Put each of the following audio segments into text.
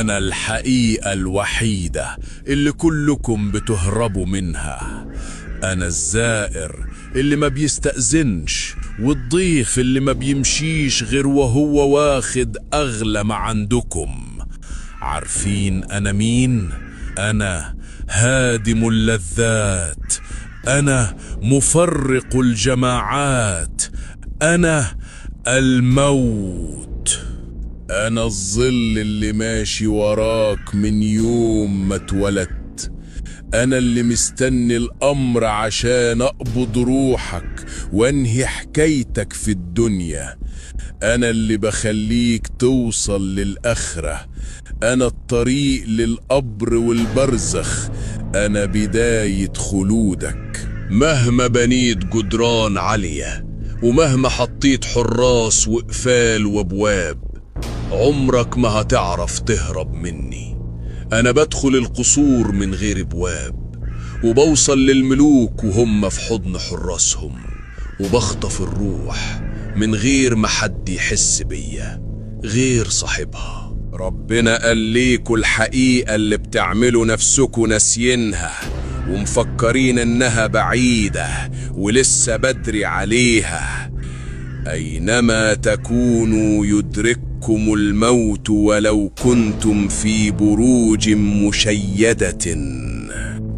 أنا الحقيقة الوحيدة اللي كلكم بتهربوا منها. أنا الزائر اللي ما بيستأذنش، والضيف اللي ما بيمشيش غير وهو واخد أغلى ما عندكم. عارفين أنا مين؟ أنا هادم اللذات، أنا مفرق الجماعات، أنا الموت. أنا الظل اللي ماشي وراك من يوم ما اتولدت. أنا اللي مستني الأمر عشان أقبض روحك وانهي حكايتك في الدنيا. أنا اللي بخليك توصل للآخرة. أنا الطريق للقبر والبرزخ. أنا بداية خلودك. مهما بنيت جدران عالية ومهما حطيت حراس وقفال وابواب، عمرك ما هتعرف تهرب مني. أنا بدخل القصور من غير ابواب، وبوصل للملوك وهم في حضن حراسهم، وبخطف الروح من غير ما حد يحس بيا غير صاحبها. ربنا قال ليكوا الحقيقة اللي بتعملوا نفسكوا ناسينها ومفكرين انها بعيدة ولسه بدري عليها. أينما تكونوا يدرككم الموت ولو كنتم في بروج مشيدة.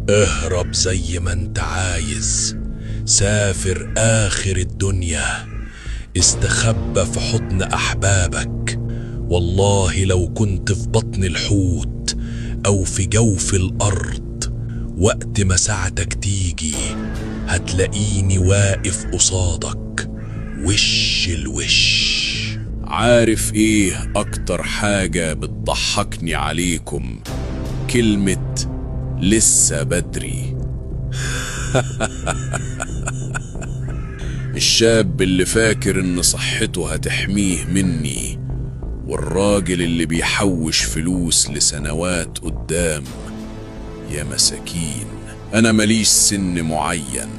اهرب زي ما انت عايز، سافر آخر الدنيا، استخبى في حضن أحبابك. والله لو كنت في بطن الحوت أو في جوف الأرض، وقت ما ساعتك تيجي هتلاقيني واقف قصادك وش الوش. عارف ايه اكتر حاجة بتضحكني عليكم؟ كلمة لسه بدري. الشاب اللي فاكر ان صحته هتحميه مني، والراجل اللي بيحوش فلوس لسنوات قدام. يا مساكين، انا ماليش سن معين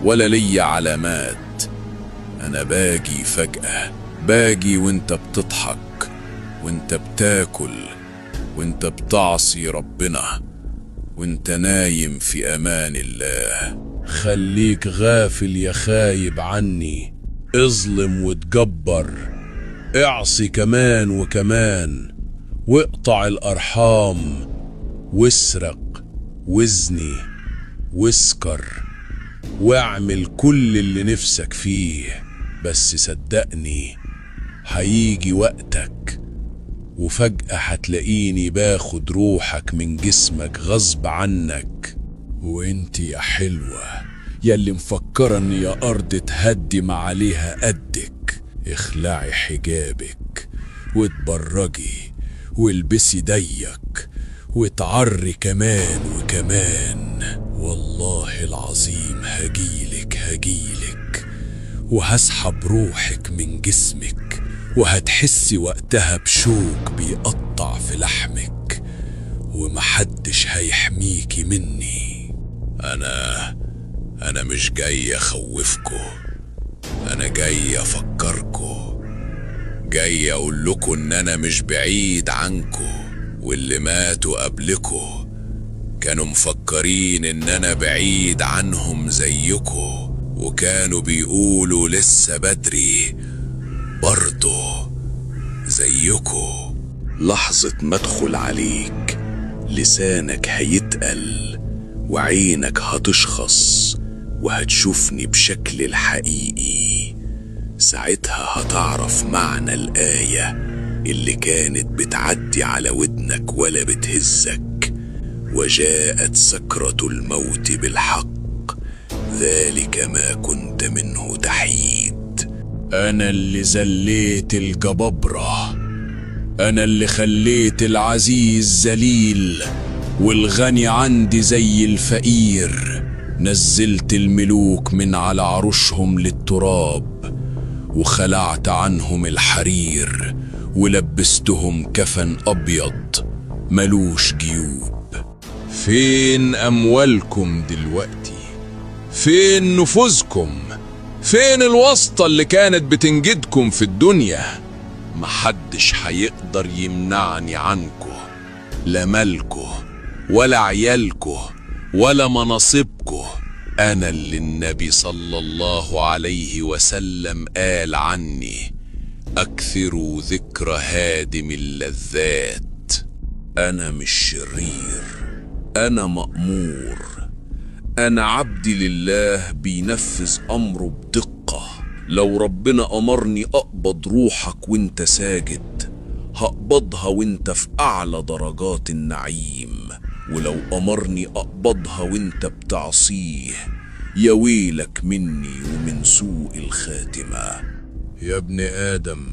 ولا لي علامات. انا باجي فجأة، باجي وانت بتضحك وانت بتاكل وانت بتعصي ربنا وانت نايم في امان الله. خليك غافل يا خايب عني، اظلم وتجبر، اعصي كمان وكمان، واقطع الارحام، واسرق وازني واسكر، واعمل كل اللي نفسك فيه. بس صدقني هيجي وقتك وفجأة هتلاقيني باخد روحك من جسمك غصب عنك. وانت يا حلوة ياللي مفكرة ان يا ارض تهدم عليها قدك، اخلعي حجابك واتبرجي والبسي ضيق وتعري كمان وكمان. والله العظيم هجيلك وهسحب روحك من جسمك، وهتحسي وقتها بشوك بيقطع في لحمك، ومحدش هيحميكي مني. أنا مش جاي أخوفكو، أنا جاي أفكركو، جاي أقولكو إن أنا مش بعيد عنكو. واللي ماتوا قبلكو كانوا مفكرين إن أنا بعيد عنهم زيكو، وكانوا بيقولوا لسه بدري برضو زيكو. لحظة ما ادخل عليك لسانك هيتقل وعينك هتشخص وهتشوفني بشكل الحقيقي. ساعتها هتعرف معنى الآية اللي كانت بتعدي على ودنك ولا بتهزك. وجاءت سكرة الموت بالحق، ذلك ما كنت منه تحيد. أنا اللي زليت الجبابرة، أنا اللي خليت العزيز ذليل والغني عندي زي الفقير. نزلت الملوك من على عروشهم للتراب، وخلعت عنهم الحرير ولبستهم كفن أبيض ملوش جيوب. فين أموالكم دلوقتي؟ فين نفوذكم؟ فين الواسطة اللي كانت بتنجدكم في الدنيا؟ محدش هيقدر يمنعني عنكم. لا مالكو ولا عيالكو ولا مناصبكو، أنا اللي النبي صلى الله عليه وسلم قال عني: أكثروا ذكر هادم اللذات. أنا مش شرير، أنا مأمور، أنا عبد لله بينفذ أمره بدقة. لو ربنا أمرني أقبض روحك وانت ساجد، هقبضها وانت في أعلى درجات النعيم، ولو أمرني أقبضها وانت بتعصيه، يا ويلك مني ومن سوء الخاتمة. يا ابن آدم،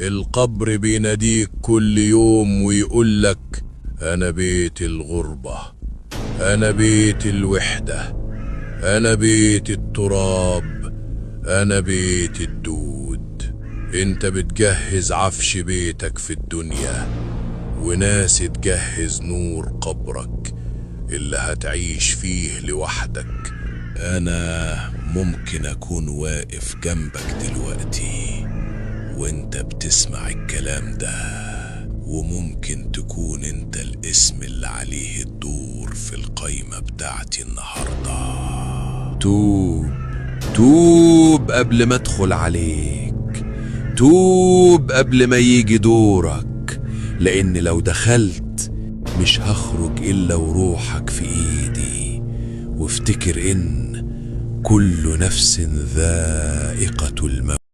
القبر بيناديك كل يوم ويقولك: أنا بيت الغربة، أنا بيت الوحدة، أنا بيت التراب، أنا بيت الدود. انت بتجهز عفش بيتك في الدنيا، وناس تجهز نور قبرك اللي هتعيش فيه لوحدك. أنا ممكن أكون واقف جنبك دلوقتي وانت بتسمع الكلام ده، وممكن تكون انت الاسم اللي عليه الدور في القايمة بتاعتي النهاردة. توب قبل ما ادخل عليك، توب قبل ما يجي دورك، لان لو دخلت مش هخرج الا وروحك في ايدي. وافتكر ان كل نفس ذائقة الموت.